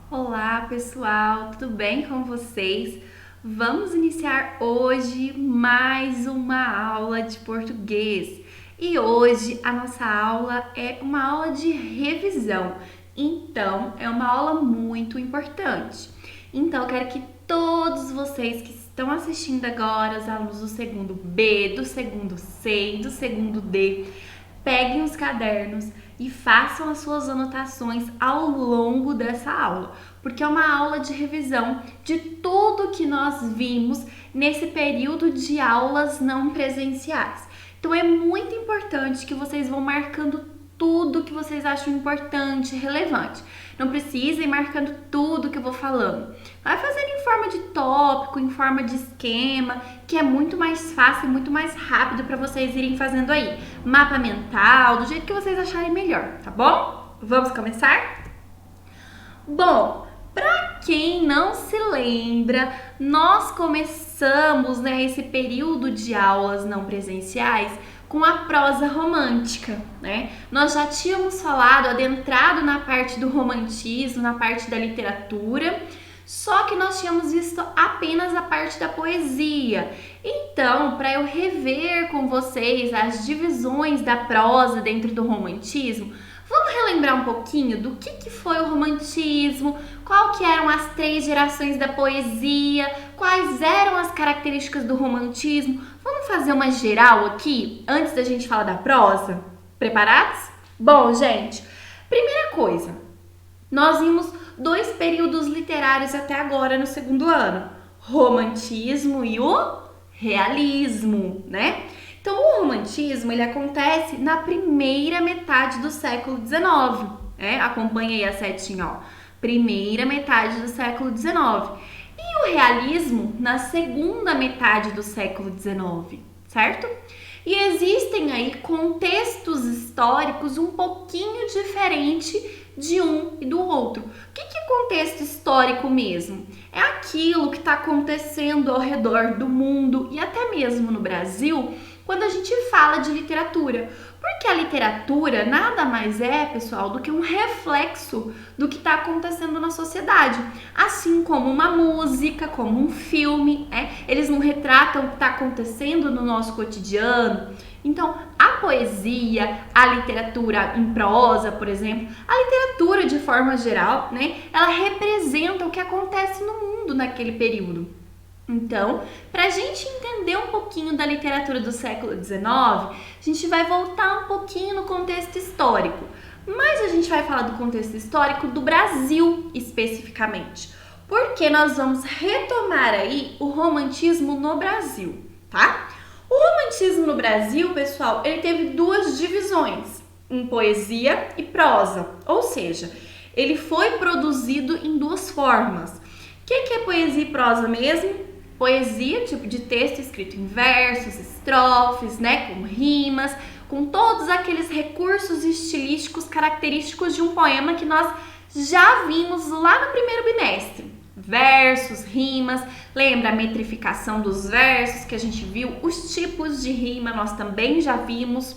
Olá, pessoal, tudo bem com vocês? Vamos iniciar hoje mais uma aula de português. E hoje a nossa aula é uma aula de revisão. Então, é uma aula muito importante. Então, eu quero que todos vocês que estão assistindo agora, os alunos do segundo B, do segundo C e do segundo D, peguem os cadernos e façam as suas anotações ao longo dessa aula, porque é uma aula de revisão de tudo que nós vimos nesse período de aulas não presenciais. Então é muito importante que vocês vão marcando tudo que vocês acham importante, relevante. Não precisa ir marcando tudo que eu vou falando. Vai fazendo em forma de tópico, em forma de esquema, que é muito mais fácil e muito mais rápido para vocês irem fazendo aí. Mapa mental, do jeito que vocês acharem melhor, tá bom? Vamos começar? Bom, para quem não se lembra, nós começamos, esse período de aulas não presenciais com a prosa romântica, né? Nós já tínhamos falado, adentrado na parte do romantismo, na parte da literatura, só que nós tínhamos visto apenas a parte da poesia. Então, para eu rever com vocês as divisões da prosa dentro do romantismo, vamos relembrar um pouquinho do que foi o romantismo, qual que eram as 3 gerações da poesia, quais eram as características do romantismo. Vamos fazer uma geral aqui, antes da gente falar da prosa? Preparados? Bom, gente, primeira coisa, nós vimos 2 períodos literários até agora no segundo ano, romantismo e o realismo, né? Então, o romantismo, ele acontece na primeira metade do século XIX, né? Acompanha aí a setinha, ó. Primeira metade do século XIX. E o realismo na segunda metade do século XIX, certo? E existem aí contextos históricos um pouquinho diferentes de um e do outro. O que é contexto histórico mesmo? É aquilo que está acontecendo ao redor do mundo e até mesmo no Brasil quando a gente fala de literatura. Porque a literatura nada mais é, pessoal, do que um reflexo do que está acontecendo na sociedade. Assim como uma música, como um filme, eles não retratam o que está acontecendo no nosso cotidiano. Então, a poesia, a literatura em prosa, por exemplo, a literatura de forma geral, ela representa o que acontece no mundo naquele período. Então, para a gente entender um pouquinho da literatura do século XIX, a gente vai voltar um pouquinho no contexto histórico. Mas a gente vai falar do contexto histórico do Brasil, especificamente. Porque nós vamos retomar aí o romantismo no Brasil, tá? O romantismo no Brasil, pessoal, ele teve 2 divisões, em poesia e prosa. Ou seja, ele foi produzido em 2 formas. O que é poesia e prosa mesmo? Poesia, tipo de texto escrito em versos, estrofes, com rimas, com todos aqueles recursos estilísticos característicos de um poema que nós já vimos lá no primeiro bimestre. Versos, rimas, lembra a metrificação dos versos que a gente viu? Os tipos de rima nós também já vimos.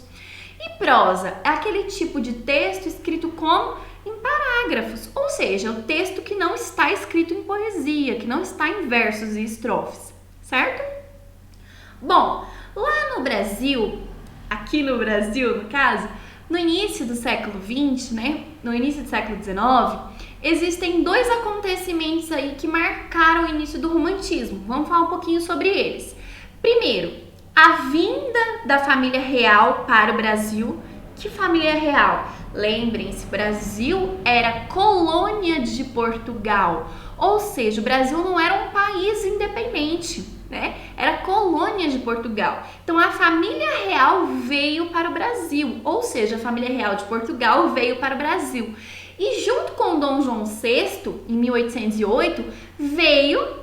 E prosa é aquele tipo de texto escrito como em parágrafos, ou seja, o texto que não está escrito em poesia, que não está em versos e estrofes, certo? Bom, lá no Brasil, aqui no Brasil, no caso, no início do século XX, no início do século XIX, existem 2 acontecimentos aí que marcaram o início do romantismo. Vamos falar um pouquinho sobre eles. Primeiro, a vinda da família real para o Brasil. Que família real? Lembrem-se, Brasil era colônia de Portugal, ou seja, o Brasil não era um país independente, Era colônia de Portugal. Então a família real veio para o Brasil, ou seja, a família real de Portugal veio para o Brasil. E junto com Dom João VI, em 1808, veio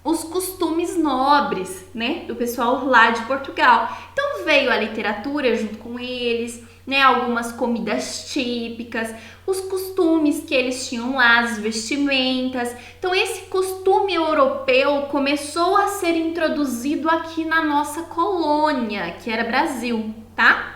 os costumes nobres, do pessoal lá de Portugal. Então veio a literatura junto com eles, algumas comidas típicas, os costumes que eles tinham lá, as vestimentas. Então esse costume europeu começou a ser introduzido aqui na nossa colônia, que era Brasil, tá?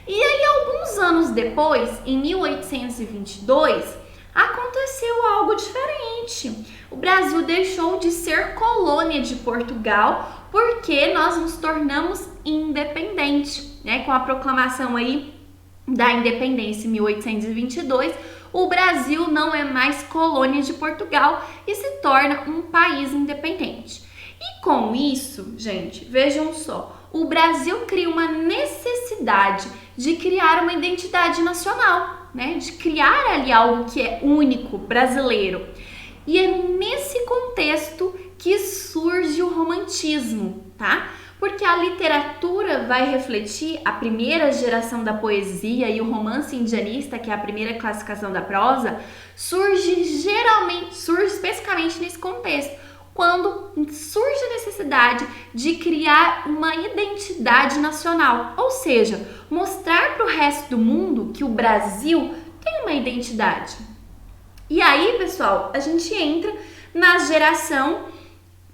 E aí alguns anos depois, em 1822, aconteceu algo algo diferente. O Brasil deixou de ser colônia de Portugal porque nós nos tornamos independentes, né? Com a proclamação aí da independência em 1822, o Brasil não é mais colônia de Portugal e se torna um país independente. E com isso, gente, vejam só, o Brasil cria uma necessidade de criar uma identidade nacional, né? De criar ali algo que é único, brasileiro. E é nesse contexto que surge o romantismo, tá? Porque a literatura vai refletir a primeira geração da poesia e o romance indianista, que é a primeira classificação da prosa, surge especificamente nesse contexto, quando surge a necessidade de criar uma identidade nacional, ou seja, mostrar para o resto do mundo que o Brasil tem uma identidade. E aí, pessoal, a gente entra na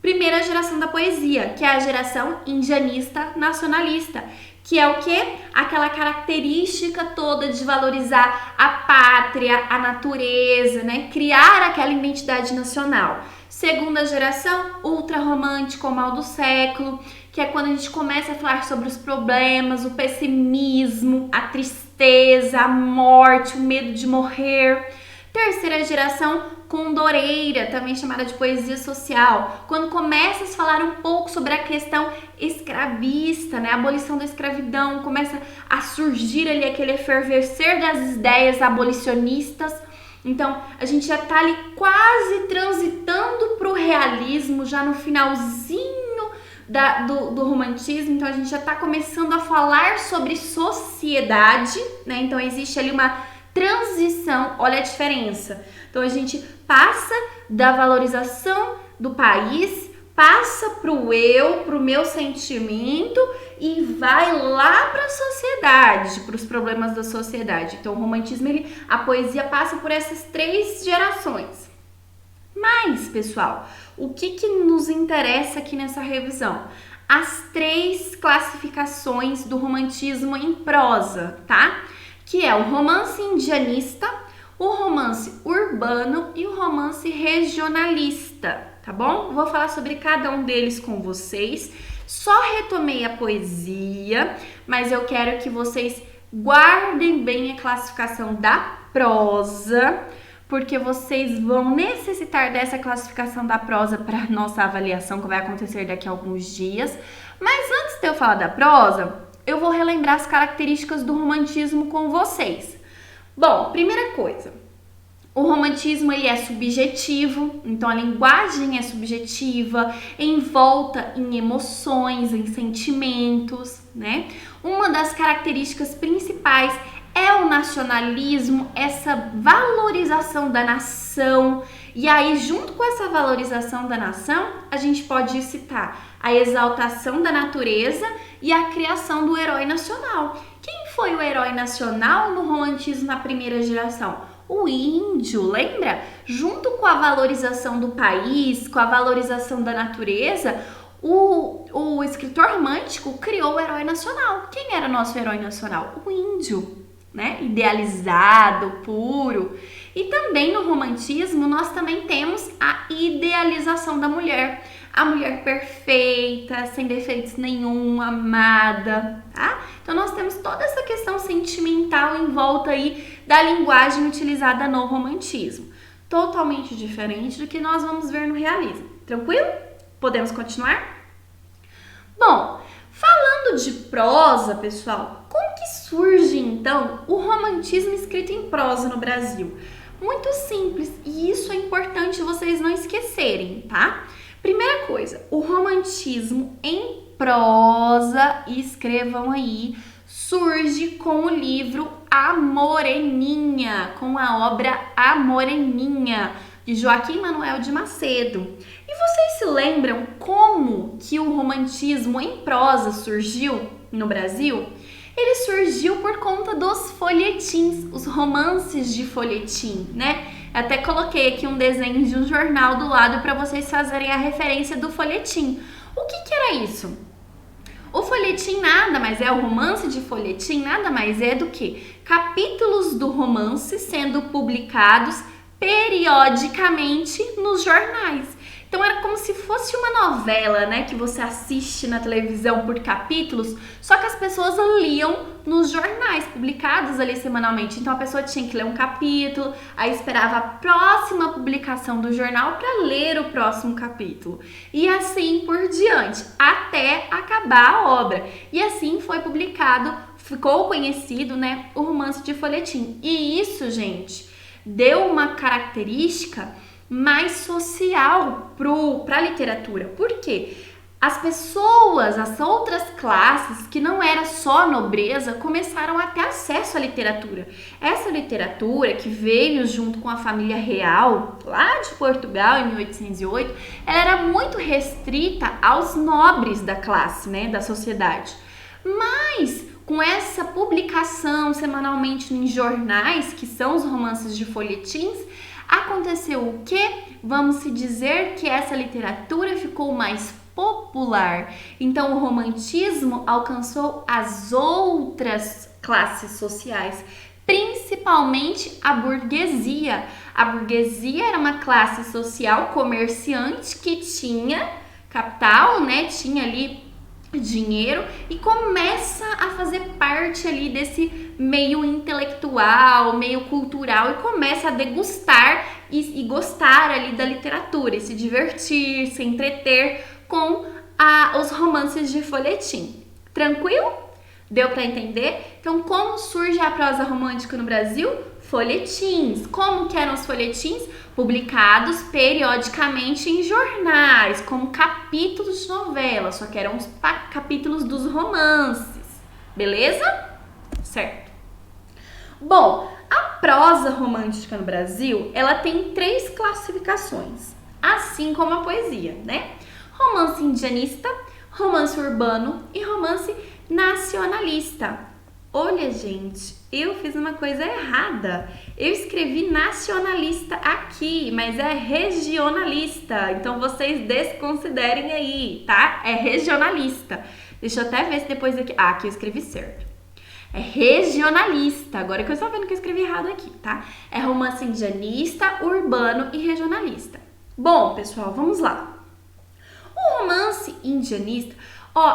primeira geração da poesia, que é a geração indianista nacionalista, que é o quê? Aquela característica toda de valorizar a pátria, a natureza, né? Criar aquela identidade nacional. Segunda geração, ultrarromântico, o mal do século, que é quando a gente começa a falar sobre os problemas, o pessimismo, a tristeza, a morte, o medo de morrer. Terceira geração, condoreira, também chamada de poesia social, quando começa a falar um pouco sobre a questão escravista, né, a abolição da escravidão, começa a surgir ali aquele efervescer das ideias abolicionistas. Então, a gente já tá ali quase transitando pro realismo, já no finalzinho do romantismo, então a gente já tá começando a falar sobre sociedade, né, então existe ali uma transição, olha a diferença. Então a gente passa da valorização do país, passa pro eu, pro meu sentimento e vai lá para a sociedade, para os problemas da sociedade. Então o romantismo, a poesia passa por essas 3 gerações. Mas, pessoal, o que nos interessa aqui nessa revisão? As 3 classificações do romantismo em prosa, tá? Que é o romance indianista, o romance urbano e o romance regionalista, tá bom? Vou falar sobre cada um deles com vocês. Só retomei a poesia, mas eu quero que vocês guardem bem a classificação da prosa, porque vocês vão necessitar dessa classificação da prosa para nossa avaliação, que vai acontecer daqui a alguns dias. Mas antes de eu falar da prosa, eu vou relembrar as características do romantismo com vocês. Bom, primeira coisa, o romantismo ele é subjetivo, então a linguagem é subjetiva, envolta em emoções, em sentimentos, né? Uma das características principais é o nacionalismo, essa valorização da nação. E aí, junto com essa valorização da nação, a gente pode citar a exaltação da natureza e a criação do herói nacional. Quem foi o herói nacional no romantismo na primeira geração? O índio, lembra? Junto com a valorização do país, com a valorização da natureza, o escritor romântico criou o herói nacional. Quem era o nosso herói nacional? O índio, né? Idealizado, puro. E também no romantismo nós também temos a idealização da mulher. A mulher perfeita, sem defeitos nenhum, amada, tá? Então nós temos toda essa questão sentimental em volta aí da linguagem utilizada no romantismo. Totalmente diferente do que nós vamos ver no realismo. Tranquilo? Podemos continuar? Bom, falando de prosa, pessoal, como que surge então o romantismo escrito em prosa no Brasil? Muito simples, e isso é importante vocês não esquecerem, tá? Primeira coisa, o romantismo em prosa, escrevam aí, surge com o livro A Moreninha, com a obra A Moreninha, de Joaquim Manuel de Macedo. E vocês se lembram como que o romantismo em prosa surgiu no Brasil? Ele surgiu por conta dos folhetins, os romances de folhetim, né? Até coloquei aqui um desenho de um jornal do lado para vocês fazerem a referência do folhetim. O que era isso? O folhetim nada mais é, o romance de folhetim nada mais é do que capítulos do romance sendo publicados periodicamente nos jornais. Então era como se fosse uma novela, né, que você assiste na televisão por capítulos, só que as pessoas liam nos jornais, publicados ali semanalmente. Então a pessoa tinha que ler um capítulo, aí esperava a próxima publicação do jornal para ler o próximo capítulo. E assim por diante, até acabar a obra. E assim foi publicado, ficou conhecido, né, o romance de folhetim. E isso, gente, deu uma característica mais social para a literatura. Por quê? As pessoas, as outras classes, que não era só a nobreza, começaram a ter acesso à literatura. Essa literatura que veio junto com a família real, lá de Portugal, em 1808, ela era muito restrita aos nobres da classe, né, da sociedade. Mas com essa publicação semanalmente em jornais, que são os romances de folhetins, aconteceu o quê? Vamos se dizer que essa literatura ficou mais popular. Então o romantismo alcançou as outras classes sociais, principalmente a burguesia. A burguesia era uma classe social comerciante que tinha capital, né? Tinha ali dinheiro e começa a fazer parte ali desse meio intelectual, meio cultural e começa a degustar e gostar ali da literatura e se divertir, se entreter com os romances de folhetim. Tranquilo? Deu para entender? Então, como surge a prosa romântica no Brasil? Folhetins. Como que eram os folhetins? Publicados periodicamente em jornais, como capítulos de novela, só que eram os capítulos dos romances. Beleza? Certo. Bom, a prosa romântica no Brasil, ela tem 3 classificações, assim como a poesia, né? Romance indianista, romance urbano e romance nacionalista. Olha, gente, eu fiz uma coisa errada. Eu escrevi nacionalista aqui, mas é regionalista. Então vocês desconsiderem aí, tá? É regionalista. Deixa eu até ver se depois aqui... Ah, aqui eu escrevi certo. É regionalista. Agora que eu estou vendo que eu escrevi errado aqui, tá? É romance indianista, urbano e regionalista. Bom, pessoal, vamos lá. O romance indianista...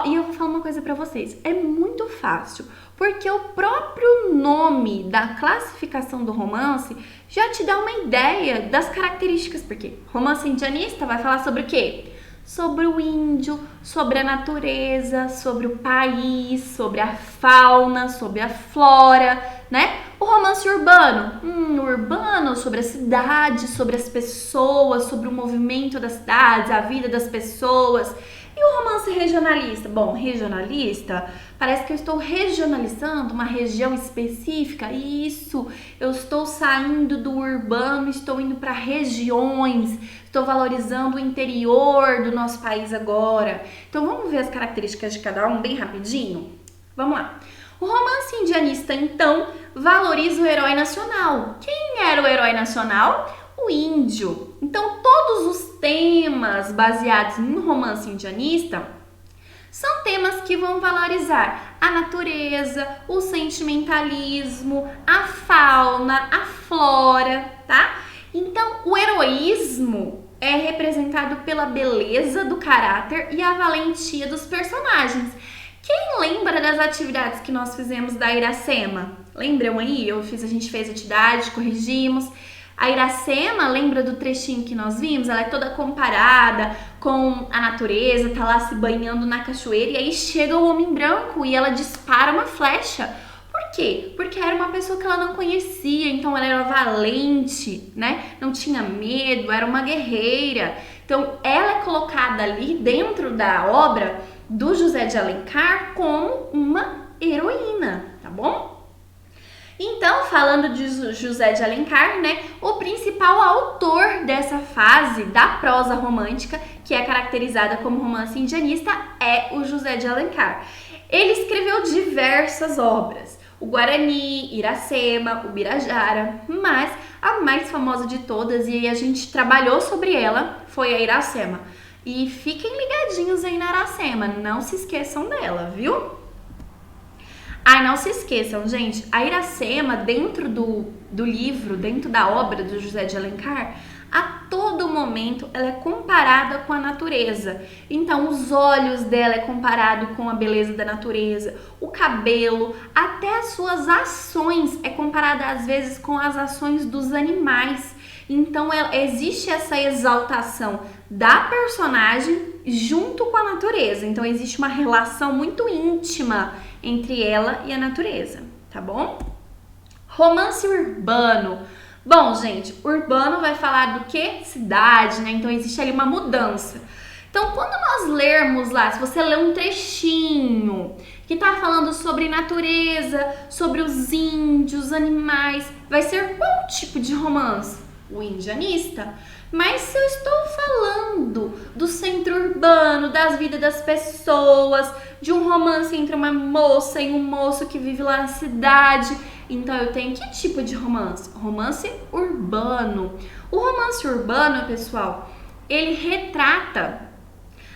e eu vou falar uma coisa pra vocês, é muito fácil, porque o próprio nome da classificação do romance já te dá uma ideia das características, porque romance indianista vai falar sobre o quê? Sobre o índio, sobre a natureza, sobre o país, sobre a fauna, sobre a flora, né? O romance urbano, urbano sobre a cidade, sobre as pessoas, sobre o movimento das cidades, a vida das pessoas. E o romance regionalista? Bom, regionalista, parece que eu estou regionalizando uma região específica. Isso, eu estou saindo do urbano, estou indo para regiões, estou valorizando o interior do nosso país agora. Então vamos ver as características de cada um bem rapidinho? Vamos lá. O romance indianista, então, valoriza o herói nacional. Quem era o herói nacional? O índio. Então, todos os temas baseados no romance indianista são temas que vão valorizar a natureza, o sentimentalismo, a fauna, a flora, tá? Então, o heroísmo é representado pela beleza do caráter e a valentia dos personagens. Quem lembra das atividades que nós fizemos da Iracema? Lembram aí? A gente fez atividade, corrigimos. A Iracema, lembra do trechinho que nós vimos? Ela é toda comparada com a natureza, tá lá se banhando na cachoeira e aí chega o homem branco e ela dispara uma flecha. Por quê? Porque era uma pessoa que ela não conhecia, então ela era valente, né? Não tinha medo, era uma guerreira. Então ela é colocada ali dentro da obra do José de Alencar como uma heroína, tá bom? Então, falando de José de Alencar, né, o principal autor dessa fase da prosa romântica, que é caracterizada como romance indianista, é o José de Alencar. Ele escreveu diversas obras, o Guarani, Iracema, o Birajara, mas a mais famosa de todas, e aí a gente trabalhou sobre ela, foi a Iracema. E fiquem ligadinhos aí na Iracema, não se esqueçam dela, viu? Ai, não se esqueçam, gente, a Iracema, dentro do livro, dentro da obra do José de Alencar, a todo momento ela é comparada com a natureza. Então, os olhos dela é comparado com a beleza da natureza, o cabelo, até as suas ações é comparada às vezes com as ações dos animais. Então, existe essa exaltação da personagem junto com a natureza. Então, existe uma relação muito íntima entre ela e a natureza, tá bom? Romance urbano. Bom, gente, urbano vai falar do que? Cidade, né? Então, existe ali uma mudança. Então, quando nós lermos lá, se você ler um trechinho que tá falando sobre natureza, sobre os índios, animais, vai ser qual tipo de romance? O indianista. Mas se eu estou falando do centro urbano, das vidas das pessoas, de um romance entre uma moça e um moço que vive lá na cidade, então eu tenho que tipo de romance? Romance urbano. O romance urbano, pessoal, ele retrata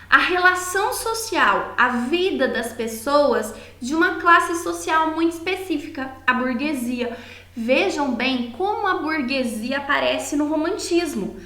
a relação social, a vida das pessoas de uma classe social muito específica, a burguesia. Vejam bem como a burguesia aparece no romantismo.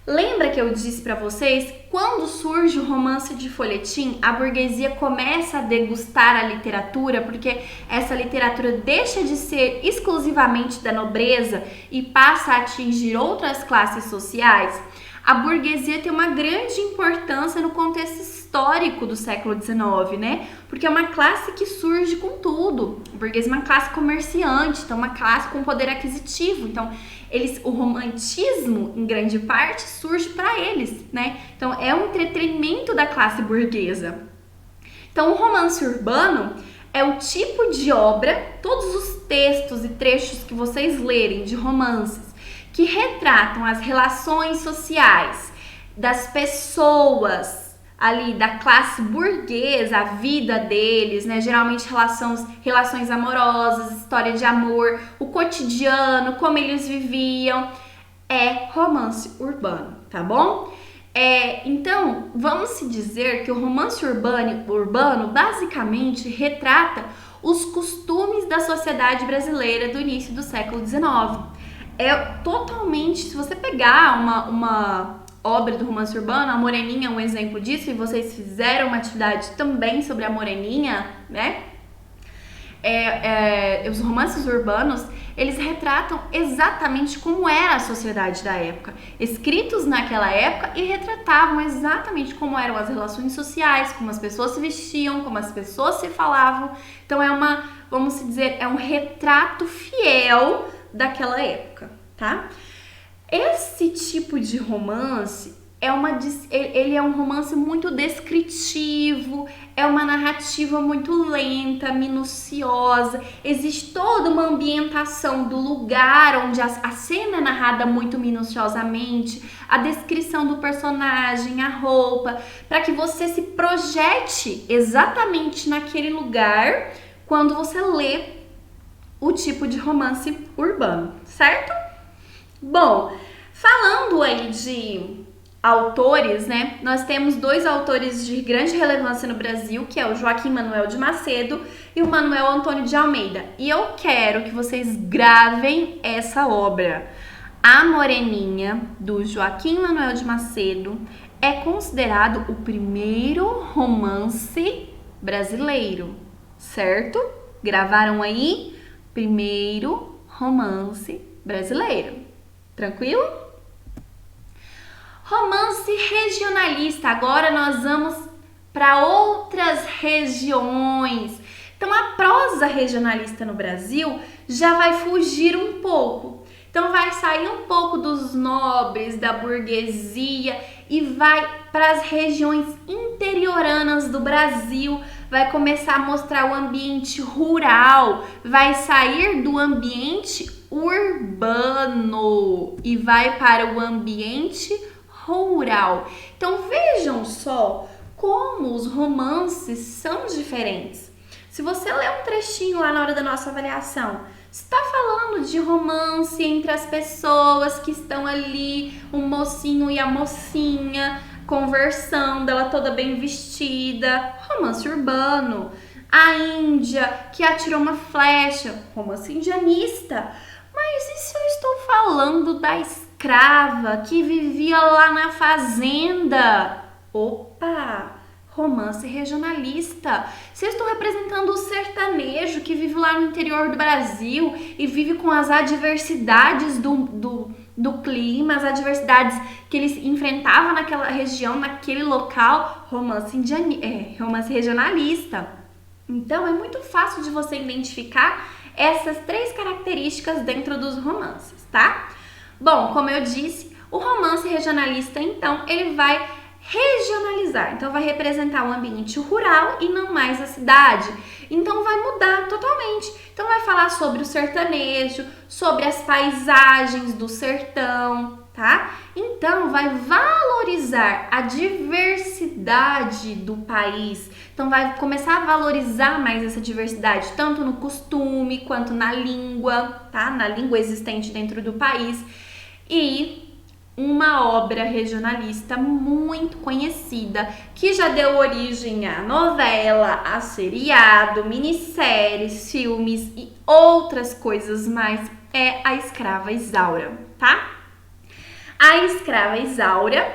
Lembra que eu disse para vocês, quando surge o romance de folhetim, a burguesia começa a degustar a literatura, porque essa literatura deixa de ser exclusivamente da nobreza e passa a atingir outras classes sociais? A burguesia tem uma grande importância no contexto histórico do século XIX, né? Porque é uma classe que surge com tudo. A burguesia é uma classe comerciante, então uma classe com poder aquisitivo. Então, o romantismo, em grande parte, surge para eles, né? Então, é um entretenimento da classe burguesa. Então, o romance urbano é o tipo de obra, todos os textos e trechos que vocês lerem de romances, que retratam as relações sociais das pessoas ali da classe burguesa, a vida deles, né? Geralmente relações amorosas, história de amor, o cotidiano, como eles viviam, é romance urbano, tá bom? Então, vamos se dizer que o romance urbano basicamente retrata os costumes da sociedade brasileira do início do século XIX. É totalmente, se você pegar uma obra do romance urbano, a Moreninha é um exemplo disso, e vocês fizeram uma atividade também sobre a Moreninha, né? Os romances urbanos, eles retratam exatamente como era a sociedade da época, escritos naquela época e retratavam exatamente como eram as relações sociais, como as pessoas se vestiam, como as pessoas se falavam. Então vamos dizer, é um retrato fiel daquela época, tá? Esse tipo de romance ele é um romance muito descritivo, é uma narrativa muito lenta, minuciosa, existe toda uma ambientação do lugar onde a cena é narrada muito minuciosamente, a descrição do personagem, a roupa, para que você se projete exatamente naquele lugar quando você lê o tipo de romance urbano, certo? Bom, falando aí de autores, né? Nós temos dois autores de grande relevância no Brasil, que é o Joaquim Manuel de Macedo e o Manuel Antônio de Almeida. E eu quero que vocês gravem essa obra. A Moreninha, do Joaquim Manuel de Macedo, é considerado o primeiro romance brasileiro, certo? Gravaram aí? Primeiro romance brasileiro. Tranquilo? Romance regionalista. Agora nós vamos para outras regiões. Então a prosa regionalista no Brasil já vai fugir um pouco. Então vai sair um pouco dos nobres, da burguesia e vai para as regiões interioranas do Brasil. Vai começar a mostrar o ambiente rural, vai sair do ambiente urbano e vai para o ambiente rural. Então vejam só como os romances são diferentes. Se você ler um trechinho lá na hora da nossa avaliação, está falando de romance entre as pessoas que estão ali, o mocinho e a mocinha conversando, ela toda bem vestida, romance urbano. A Índia, que atirou uma flecha, romance indianista. Mas e se eu estou falando da escrava que vivia lá na fazenda? Opa! Romance regionalista. Se eu estou representando o sertanejo que vive lá no interior do Brasil e vive com as adversidades do clima, as adversidades que eles enfrentavam naquela região, naquele local, romance regionalista. Então é muito fácil de você identificar essas três características dentro dos romances, tá? Bom, como eu disse, o romance regionalista, então, ele vai regionalizar, então vai representar o ambiente rural e não mais a cidade. Então vai mudar totalmente. Então vai falar sobre o sertanejo, sobre as paisagens do sertão, tá? Então vai valorizar a diversidade do país. Então vai começar a valorizar mais essa diversidade, tanto no costume quanto na língua, tá? Na língua existente dentro do país. E uma obra regionalista muito conhecida, que já deu origem a novela, a seriado, minisséries, filmes e outras coisas mais, é A Escrava Isaura, tá? A Escrava Isaura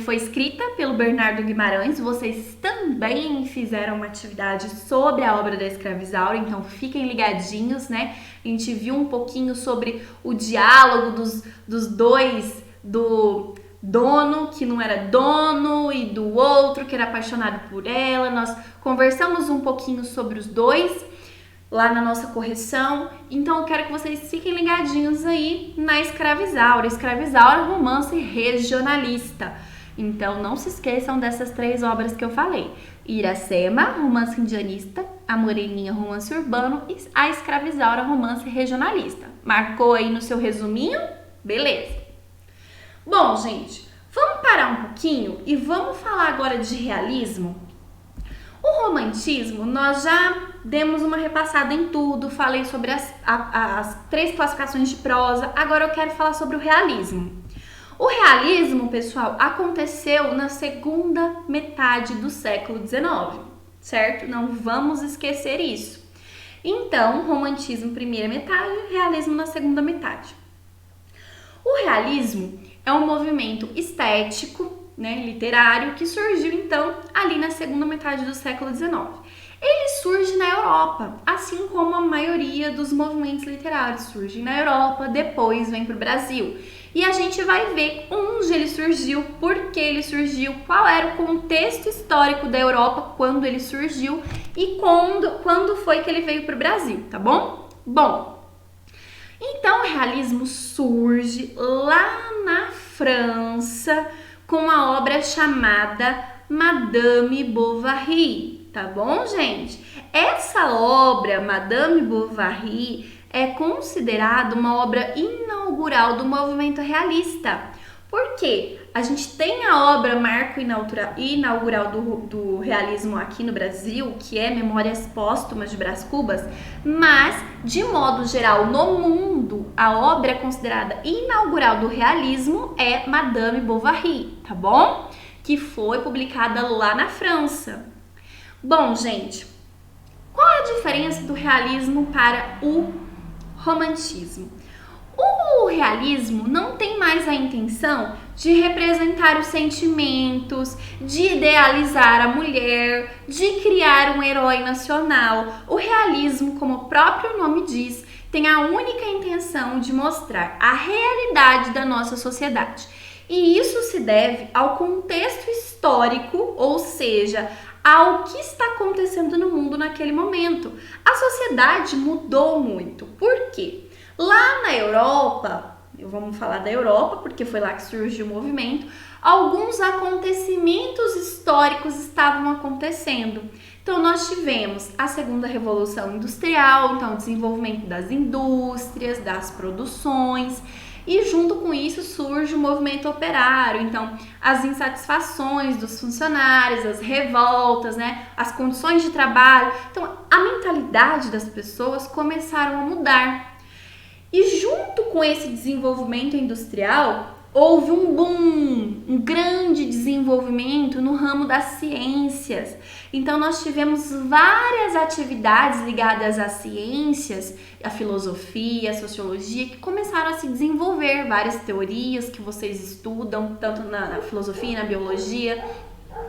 foi escrita pelo Bernardo Guimarães. Vocês também fizeram uma atividade sobre a obra da Escrava Isaura, então fiquem ligadinhos, né? A gente viu um pouquinho sobre o diálogo dos dois, do dono que não era dono e do outro que era apaixonado por ela. Nós conversamos um pouquinho sobre os dois lá na nossa correção. Então eu quero que vocês fiquem ligadinhos aí na Escrava Isaura. Escrava Isaura, romance regionalista. Então não se esqueçam dessas três obras que eu falei: Iracema, romance indianista; A Moreninha, romance urbano; e A Escrava Isaura, romance regionalista. Marcou aí no seu resuminho? Beleza. Bom, gente, vamos parar um pouquinho e vamos falar agora de realismo. O romantismo, nós já demos uma repassada em tudo, falei sobre as três classificações de prosa, agora eu quero falar sobre o realismo. O realismo, pessoal, aconteceu na segunda metade do século XIX, certo? Não vamos esquecer isso. Então, romantismo primeira metade, realismo na segunda metade. O realismo é um movimento estético, né, literário, que surgiu então ali na segunda metade do século XIX. Ele surge na Europa, assim como a maioria dos movimentos literários surgem na Europa, depois vem para o Brasil. E a gente vai ver onde ele surgiu, por que ele surgiu, qual era o contexto histórico da Europa quando ele surgiu e quando foi que ele veio para o Brasil, tá bom? Bom, então o realismo surge lá na França com a obra chamada Madame Bovary, tá bom, gente? Essa obra, Madame Bovary, é considerada uma obra inaugural do movimento realista. Por quê? A gente tem a obra marco inaugural do realismo aqui no Brasil, que é Memórias Póstumas de Brás Cubas, mas, de modo geral, no mundo, a obra considerada inaugural do realismo é Madame Bovary, tá bom? Que foi publicada lá na França. Bom, gente, qual é a diferença do realismo para o romantismo? O realismo não tem mais a intenção de representar os sentimentos, de idealizar a mulher, de criar um herói nacional. O realismo, como o próprio nome diz, tem a única intenção de mostrar a realidade da nossa sociedade. E isso se deve ao contexto histórico, ou seja, ao que está acontecendo no mundo naquele momento. A sociedade mudou muito. Por quê? Lá na Europa, vamos falar da Europa, porque foi lá que surgiu o movimento, alguns acontecimentos históricos estavam acontecendo. Então, nós tivemos a segunda revolução industrial, então o desenvolvimento das indústrias, das produções, e junto com isso surge o movimento operário, então as insatisfações dos funcionários, as revoltas, né, as condições de trabalho. Então, a mentalidade das pessoas começaram a mudar. E junto com esse desenvolvimento industrial, houve um boom, um grande desenvolvimento no ramo das ciências. Então nós tivemos várias atividades ligadas às ciências, à filosofia, à sociologia, que começaram a se desenvolver, várias teorias que vocês estudam, tanto na filosofia, na biologia,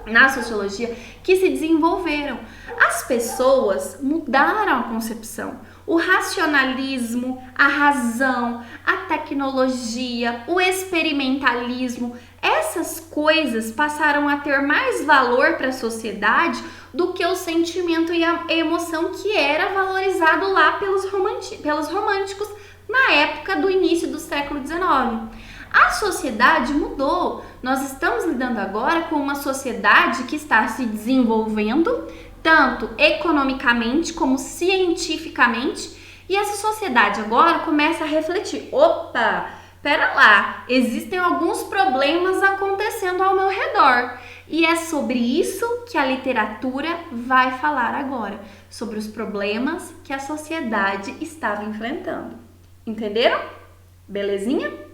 na sociologia, que se desenvolveram. As pessoas mudaram a concepção. O racionalismo, a razão, a tecnologia, o experimentalismo, essas coisas passaram a ter mais valor para a sociedade do que o sentimento e a emoção que era valorizado lá pelos românticos na época do início do século XIX. A sociedade mudou. Nós estamos lidando agora com uma sociedade que está se desenvolvendo, tanto economicamente como cientificamente, e essa sociedade agora começa a refletir: opa, pera lá, existem alguns problemas acontecendo ao meu redor. E é sobre isso que a literatura vai falar agora, sobre os problemas que a sociedade estava enfrentando. Entenderam? Belezinha?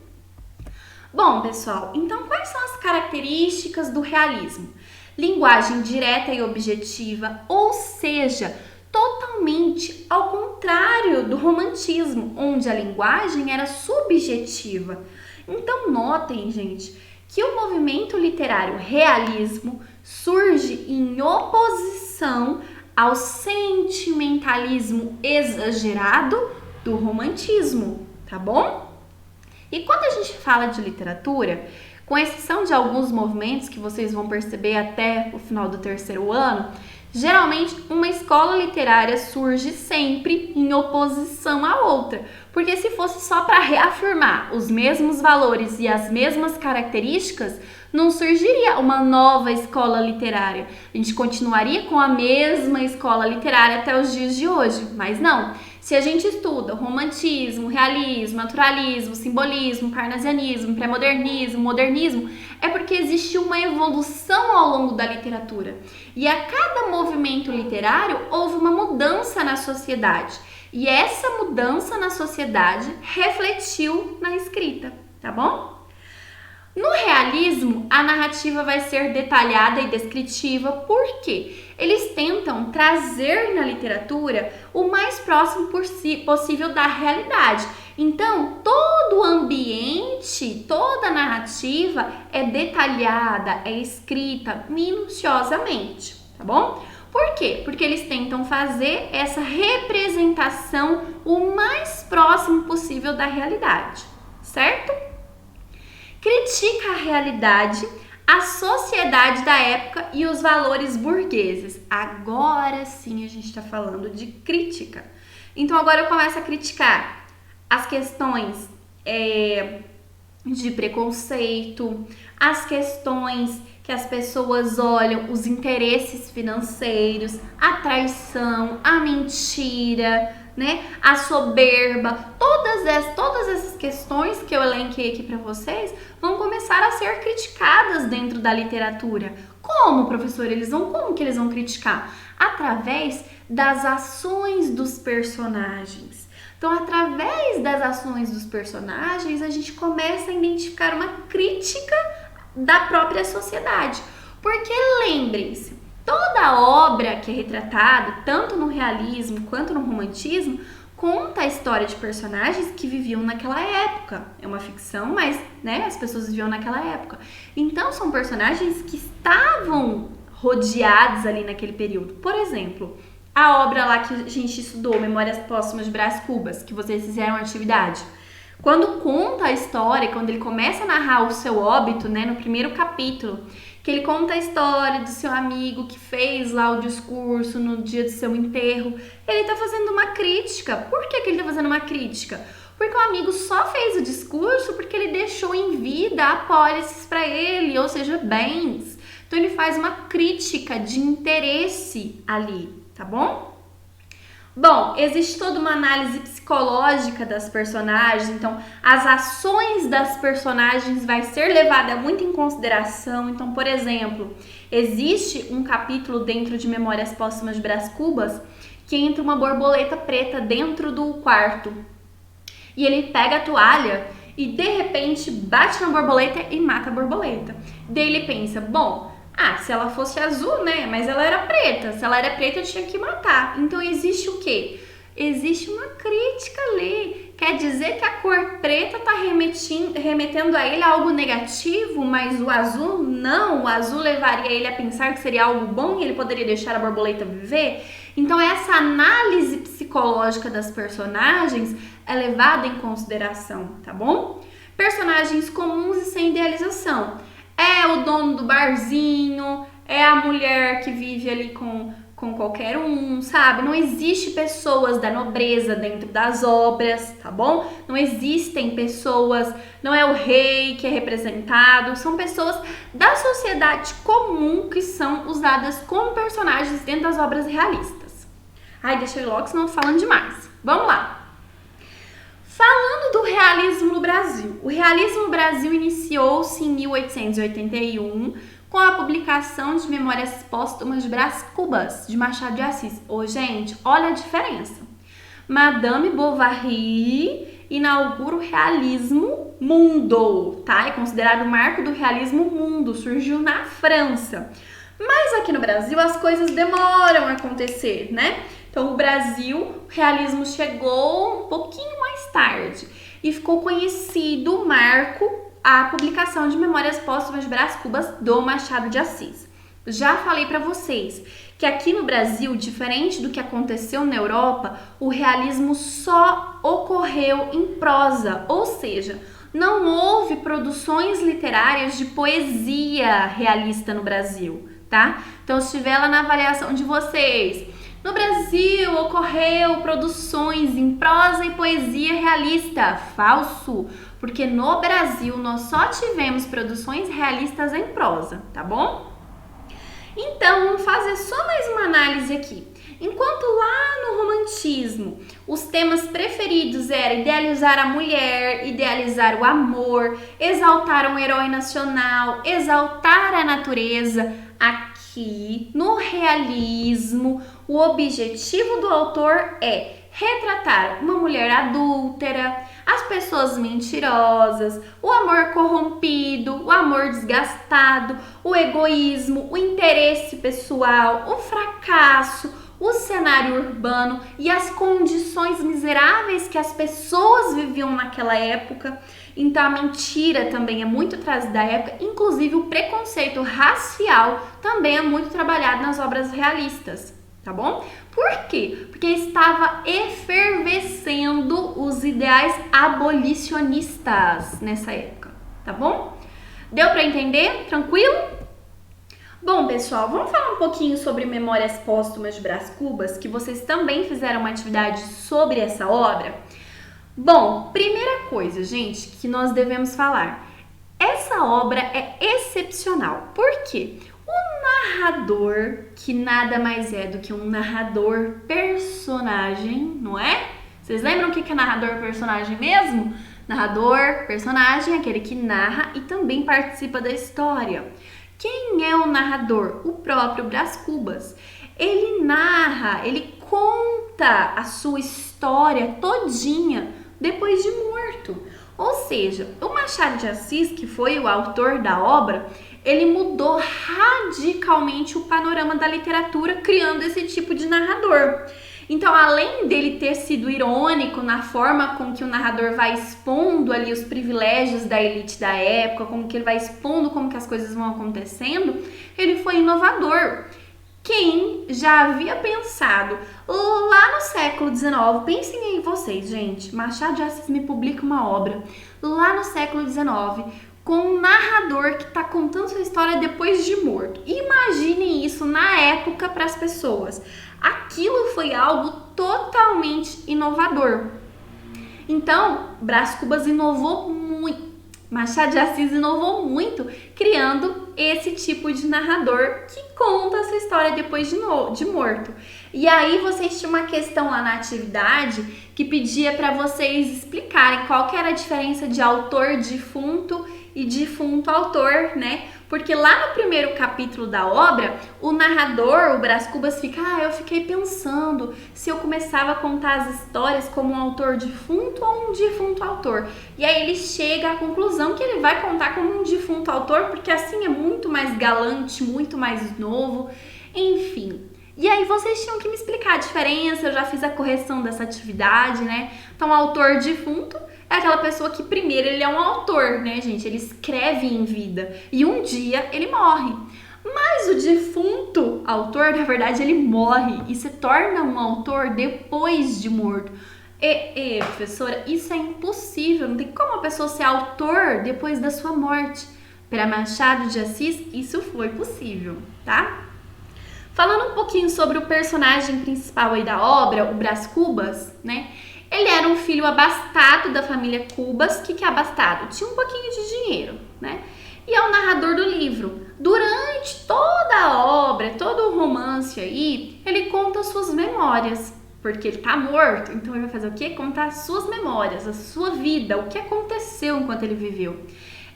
Bom, pessoal, então quais são as características do realismo? Linguagem direta e objetiva, ou seja, totalmente ao contrário do romantismo, onde a linguagem era subjetiva. Então notem, gente, que o movimento literário realismo surge em oposição ao sentimentalismo exagerado do romantismo, tá bom? E quando a gente fala de literatura, com exceção de alguns movimentos que vocês vão perceber até o final do terceiro ano, geralmente uma escola literária surge sempre em oposição à outra, porque se fosse só para reafirmar os mesmos valores e as mesmas características, não surgiria uma nova escola literária. A gente continuaria com a mesma escola literária até os dias de hoje, mas não. Se a gente estuda romantismo, realismo, naturalismo, simbolismo, parnasianismo, pré-modernismo, modernismo, é porque existe uma evolução ao longo da literatura. E a cada movimento literário houve uma mudança na sociedade. E essa mudança na sociedade refletiu na escrita, tá bom? No realismo, a narrativa vai ser detalhada e descritiva, porque eles tentam trazer na literatura o mais próximo possível da realidade. Então, todo o ambiente, toda a narrativa é detalhada, é escrita minuciosamente, tá bom? Por quê? Porque eles tentam fazer essa representação o mais próximo possível da realidade, certo? Critica a realidade, a sociedade da época e os valores burgueses. Agora sim a gente está falando de crítica. Então agora eu começo a criticar as questões de preconceito, as questões que as pessoas olham, os interesses financeiros, a traição, a mentira, né? A soberba, todas essas questões que eu elenquei aqui para vocês vão começar a ser criticadas dentro da literatura. Como, professor? Como que eles vão criticar? Através das ações dos personagens. Então, através das ações dos personagens, a gente começa a identificar uma crítica da própria sociedade. Porque lembrem-se, toda obra que é retratada, tanto no realismo quanto no romantismo, conta a história de personagens que viviam naquela época. É uma ficção, mas né, as pessoas viviam naquela época. Então, são personagens que estavam rodeados ali naquele período. Por exemplo, a obra lá que a gente estudou, Memórias Póstumas de Brás Cubas, que vocês fizeram atividade. Quando conta a história, quando ele começa a narrar o seu óbito, né, no primeiro capítulo, que ele conta a história do seu amigo que fez lá o discurso no dia do seu enterro, ele tá fazendo uma crítica. Por que ele tá fazendo uma crítica? Porque o amigo só fez o discurso porque ele deixou em vida apólices para ele, ou seja, bens. Então ele faz uma crítica de interesse ali, tá bom? Bom, existe toda uma análise psicológica das personagens, então as ações das personagens vai ser levada muito em consideração. Então, por exemplo, existe um capítulo dentro de Memórias Póstumas de Brás Cubas que entra uma borboleta preta dentro do quarto. E ele pega a toalha e de repente bate na borboleta e mata a borboleta. Daí ele pensa, bom, se ela fosse azul, né? Mas ela era preta. Se ela era preta, eu tinha que matar. Então existe o quê? Existe uma crítica ali. Quer dizer que a cor preta está remetendo a ele a algo negativo, mas o azul não. O azul levaria ele a pensar que seria algo bom e ele poderia deixar a borboleta viver. Então essa análise psicológica das personagens é levada em consideração, tá bom? Personagens comuns e sem idealização. É o dono do barzinho, é a mulher que vive ali com qualquer um, sabe? Não existe pessoas da nobreza dentro das obras, tá bom? Não existem pessoas, não é o rei que é representado, são pessoas da sociedade comum que são usadas como personagens dentro das obras realistas. Deixa eu ir logo, senão eu tô falando demais. Vamos lá! Falando do realismo no Brasil. O realismo no Brasil iniciou-se em 1881 com a publicação de Memórias Póstumas de Brás Cubas, de Machado de Assis. Gente, olha a diferença. Madame Bovary inaugura o realismo mundo, tá? É considerado o marco do realismo mundo, surgiu na França. Mas aqui no Brasil as coisas demoram a acontecer, né? Então, o Brasil, o realismo chegou um pouquinho mais tarde e ficou conhecido o marco, a publicação de Memórias Póstumas de Brás Cubas do Machado de Assis. Já falei para vocês que aqui no Brasil, diferente do que aconteceu na Europa, o realismo só ocorreu em prosa, ou seja, não houve produções literárias de poesia realista no Brasil, tá? Então, se estiver lá na avaliação de vocês, no Brasil ocorreu produções em prosa e poesia realista. Falso, porque no Brasil nós só tivemos produções realistas em prosa, tá bom? Então, vamos fazer só mais uma análise aqui. Enquanto lá no romantismo os temas preferidos eram idealizar a mulher, idealizar o amor, exaltar um herói nacional, exaltar a natureza, aqui no realismo o objetivo do autor é retratar uma mulher adúltera, as pessoas mentirosas, o amor corrompido, o amor desgastado, o egoísmo, o interesse pessoal, o fracasso, o cenário urbano e as condições miseráveis que as pessoas viviam naquela época. Então a mentira também é muito trazida da época, inclusive o preconceito racial também é muito trabalhado nas obras realistas, tá bom? Por quê? Porque estava efervescendo os ideais abolicionistas nessa época, tá bom? Deu para entender? Tranquilo? Bom, pessoal, vamos falar um pouquinho sobre Memórias Póstumas de Brás Cubas, que vocês também fizeram uma atividade sobre essa obra. Bom, primeira coisa, gente, que nós devemos falar. Essa obra é excepcional. Por quê? O narrador, que nada mais é do que um narrador personagem, não é? Vocês lembram o que é narrador personagem mesmo? Narrador personagem é aquele que narra e também participa da história. Quem é o narrador? O próprio Brás Cubas. Ele narra, ele conta a sua história todinha depois de morto. Ou seja, o Machado de Assis, que foi o autor da obra, ele mudou radicalmente o panorama da literatura criando esse tipo de narrador. Então, além dele ter sido irônico na forma com que o narrador vai expondo ali os privilégios da elite da época, como que ele vai expondo como que as coisas vão acontecendo, ele foi inovador. Quem já havia pensado lá no século XIX, pensem aí vocês, gente, Machado de Assis me publica uma obra lá no século XIX com um narrador que está contando sua história depois de morto. Imaginem isso na época para as pessoas. Aquilo foi algo totalmente inovador. Então, Brás Cubas inovou muito. Machado de Assis inovou muito, criando esse tipo de narrador que conta a sua história depois de morto. E aí vocês tinham uma questão lá na atividade que pedia para vocês explicarem qual que era a diferença de autor defunto e defunto autor, né? Porque lá no primeiro capítulo da obra, o narrador, o Brás Cubas, fica, eu fiquei pensando se eu começava a contar as histórias como um autor defunto ou um defunto autor. E aí ele chega à conclusão que ele vai contar como um defunto autor, porque assim é muito mais galante, muito mais novo, enfim. E aí vocês tinham que me explicar a diferença, eu já fiz a correção dessa atividade, né? Então, autor defunto é aquela pessoa que primeiro ele é um autor, né, gente? Ele escreve em vida e um dia ele morre. Mas o defunto autor, na verdade, ele morre e se torna um autor depois de morto. Professora, isso é impossível, não tem como a pessoa ser autor depois da sua morte. Para Machado de Assis, isso foi possível, tá? Falando um pouquinho sobre o personagem principal aí da obra, o Brás Cubas, né? Ele era um filho abastado da família Cubas. O que é abastado? Tinha um pouquinho de dinheiro, né? E é o narrador do livro. Durante toda a obra, todo o romance aí, ele conta suas memórias. Porque ele tá morto, então ele vai fazer o quê? Contar as suas memórias, a sua vida, o que aconteceu enquanto ele viveu.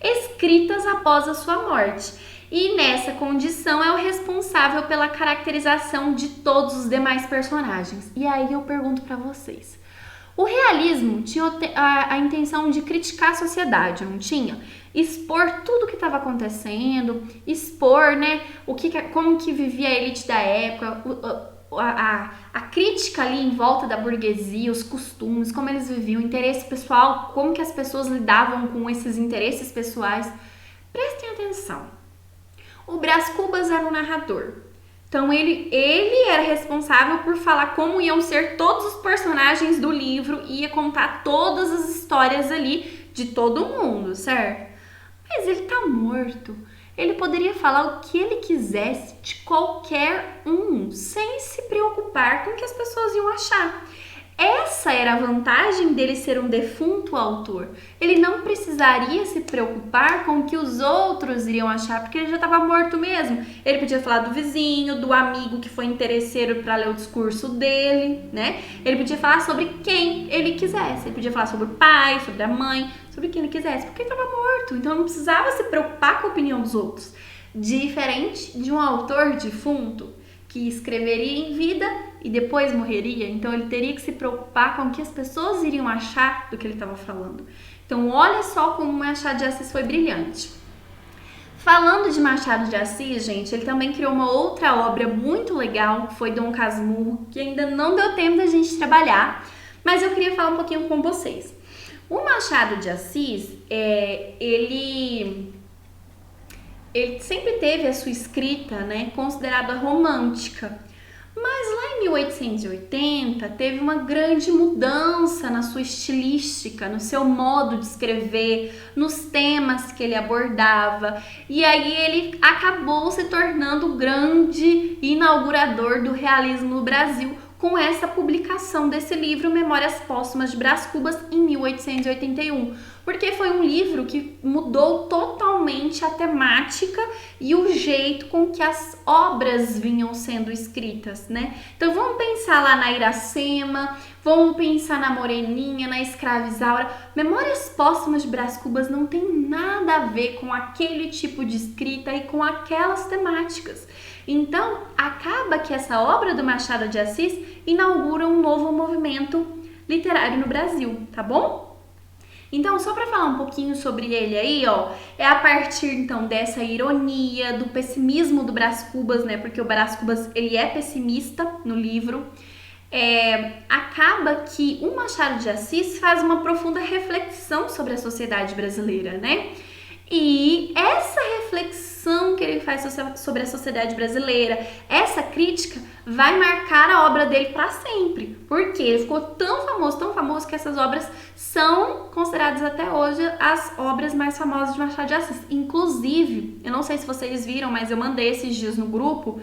Escritas após a sua morte. E nessa condição é o responsável pela caracterização de todos os demais personagens. E aí eu pergunto pra vocês. O realismo tinha a intenção de criticar a sociedade, não tinha? Expor tudo o que estava acontecendo, expor, né, como que vivia a elite da época, a crítica ali em volta da burguesia, os costumes, como eles viviam, o interesse pessoal, como que as pessoas lidavam com esses interesses pessoais. Prestem atenção. O Brás Cubas era o narrador. Então, ele era responsável por falar como iam ser todos os personagens do livro e ia contar todas as histórias ali de todo mundo, certo? Mas ele tá morto. Ele poderia falar o que ele quisesse de qualquer um, sem se preocupar com o que as pessoas iam achar. Essa era a vantagem dele ser um defunto autor. Ele não precisaria se preocupar com o que os outros iriam achar, porque ele já estava morto mesmo. Ele podia falar do vizinho, do amigo que foi interesseiro para ler o discurso dele, né? Ele podia falar sobre quem ele quisesse. Ele podia falar sobre o pai, sobre a mãe, sobre quem ele quisesse, porque ele estava morto. Então não precisava se preocupar com a opinião dos outros. Diferente de um autor defunto, que escreveria em vida e depois morreria, então ele teria que se preocupar com o que as pessoas iriam achar do que ele estava falando. Então olha só como Machado de Assis foi brilhante. Falando de Machado de Assis, gente, ele também criou uma outra obra muito legal, que foi Dom Casmurro, que ainda não deu tempo da gente trabalhar, mas eu queria falar um pouquinho com vocês. O Machado de Assis, ele sempre teve a sua escrita, né, considerada romântica. Mas lá em 1880 teve uma grande mudança na sua estilística, no seu modo de escrever, nos temas que ele abordava. E aí ele acabou se tornando o grande inaugurador do realismo no Brasil, com essa publicação desse livro, Memórias Póstumas de Brás Cubas, em 1881. Porque foi um livro que mudou totalmente a temática e o jeito com que as obras vinham sendo escritas, né? Então vamos pensar lá na Iracema, vamos pensar na Moreninha, na Escravizaura. Memórias Póstumas de Brás Cubas não tem nada a ver com aquele tipo de escrita e com aquelas temáticas. Então, acaba que essa obra do Machado de Assis inaugura um novo movimento literário no Brasil, tá bom? Então, só para falar um pouquinho sobre ele aí, é a partir então dessa ironia, do pessimismo do Brás Cubas, né? Porque o Brás Cubas, ele é pessimista no livro. Acaba que o Machado de Assis faz uma profunda reflexão sobre a sociedade brasileira, né? E essa reflexão que ele faz sobre a sociedade brasileira, essa crítica, vai marcar a obra dele para sempre. Porque ele ficou tão famoso, que essas obras são consideradas até hoje as obras mais famosas de Machado de Assis. Inclusive, eu não sei se vocês viram, mas eu mandei esses dias no grupo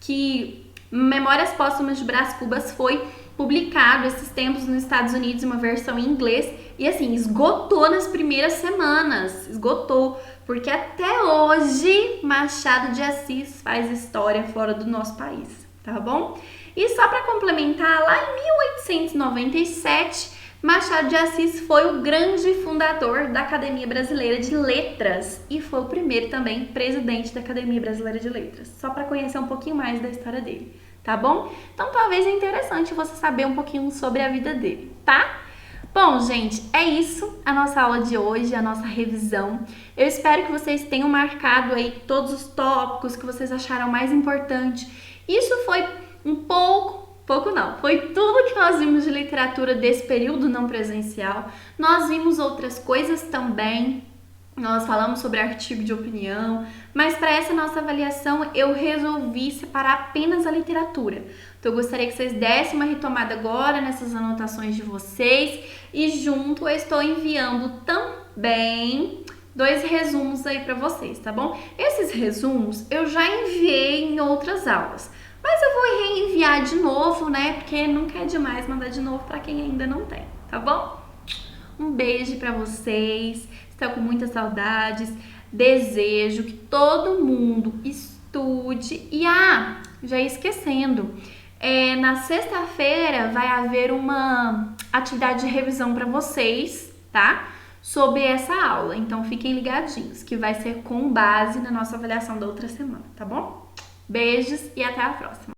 que Memórias Póstumas de Brás Cubas foi publicado esses tempos nos Estados Unidos, uma versão em inglês, e assim, esgotou nas primeiras semanas, esgotou, porque até hoje Machado de Assis faz história fora do nosso país, tá bom? E só para complementar, lá em 1897 Machado de Assis foi o grande fundador da Academia Brasileira de Letras e foi o primeiro também presidente da Academia Brasileira de Letras, só para conhecer um pouquinho mais da história dele, tá bom? Então talvez é interessante você saber um pouquinho sobre a vida dele, tá? Bom, gente, é isso a nossa aula de hoje, a nossa revisão. Eu espero que vocês tenham marcado aí todos os tópicos que vocês acharam mais importante. Isso foi um pouco não, foi tudo que nós vimos de literatura desse período não presencial. Nós vimos outras coisas também, nós falamos sobre artigo de opinião, mas para essa nossa avaliação eu resolvi separar apenas a literatura. Então eu gostaria que vocês dessem uma retomada agora nessas anotações de vocês e junto eu estou enviando também 2 resumos aí para vocês, tá bom? Esses resumos eu já enviei em outras aulas, mas eu vou reenviar de novo, né? Porque nunca é demais mandar de novo para quem ainda não tem, tá bom? Um beijo para vocês, estou com muitas saudades, desejo que todo mundo estude e já ia esquecendo, na sexta-feira vai haver uma atividade de revisão para vocês, tá? Sobre essa aula, então fiquem ligadinhos, que vai ser com base na nossa avaliação da outra semana, tá bom? Beijos e até a próxima!